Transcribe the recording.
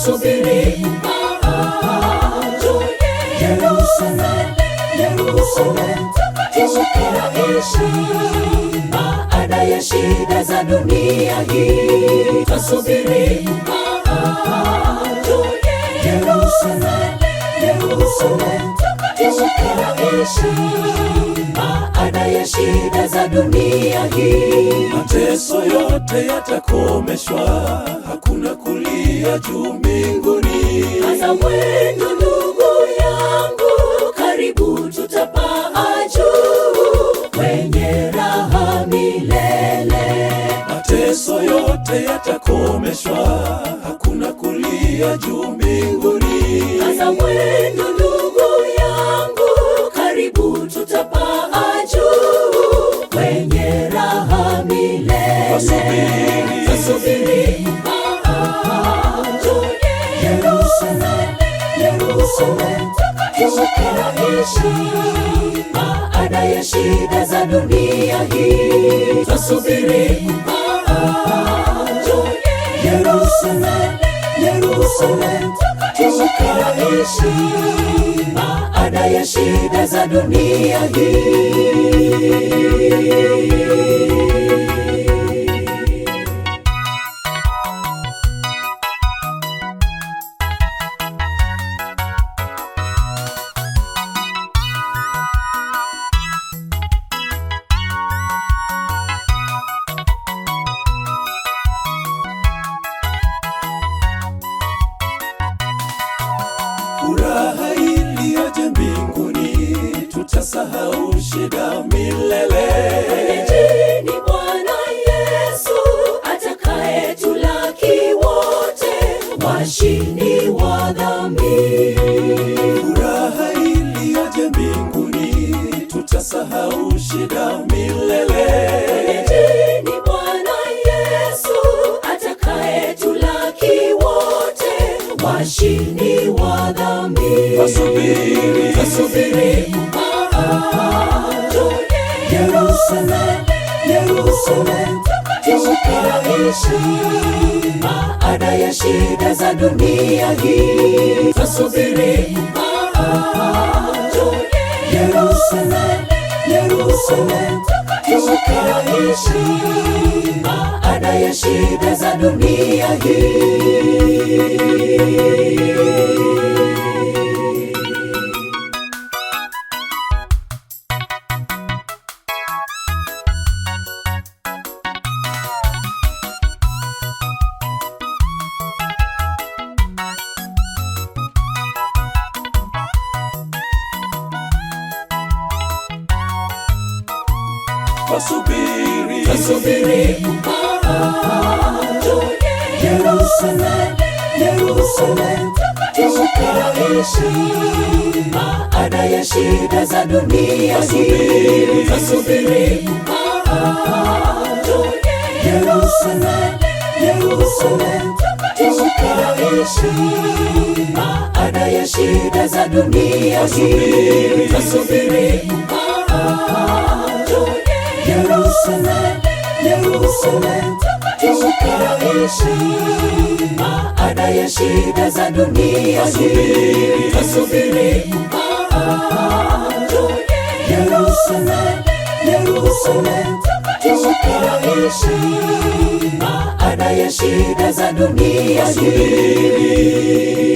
Twasubiri macho Yerusalemu, Yerusalemu tutakaishi baada ya shida za dunia hii. Twasubiri macho Yerusalemu, Yerusalemu tutakaishi baada ya shida za dunia hii. Mateso yote yatakomeshwa, hakuna kulia juu mbinguni. Kaza mwendo ndugu yangu, karibu tutapaa juu kwenye raha milele. Mateso yote yatakomeshwa, hakuna kulia juu mbinguni. Kaza mwendo ndugu yangu, karibu tutapaa juu kwenye raha milele. Twasubiri macho Yerusalemu, Yerusalemu tutakaishi baada ya shida za dunia hii. Twasubiri macho Yerusalemu, Yerusalemu tutakaishi baada ya shida za dunia hii. Furaha iliyoje mbinguni, tutasahau shida milele. Mjini Bwana Yesu atakayetulaki wote, washindi wa dhambi. Furaha iliyoje mbinguni, tutasahau shida milele. Mjini Bwana Yesu atakayetulaki wote, washindi wa dhambi. Twasubiri macho Yerusalemu, Yerusalemu tutakaishi baada ya shida za dunia hii. Twasubiri macho Yerusalemu, Yerusalemu tutakaishi baada ya shida za dunia hii. Twasubiri macho Yerusalemu, Yerusalemu tutakaishi baada ya shida za dunia hii. Twasubiri macho Yerusalemu, Yerusalemu tutakaishi baada ya shida za dunia hii. Twasubiri macho Yerusalemu, Yerusalemu tutakaishi baada ya shida za dunia hii. Twasubiri macho Yerusalemu, Yerusalemu tutakaishi baada ya shida za dunia hii.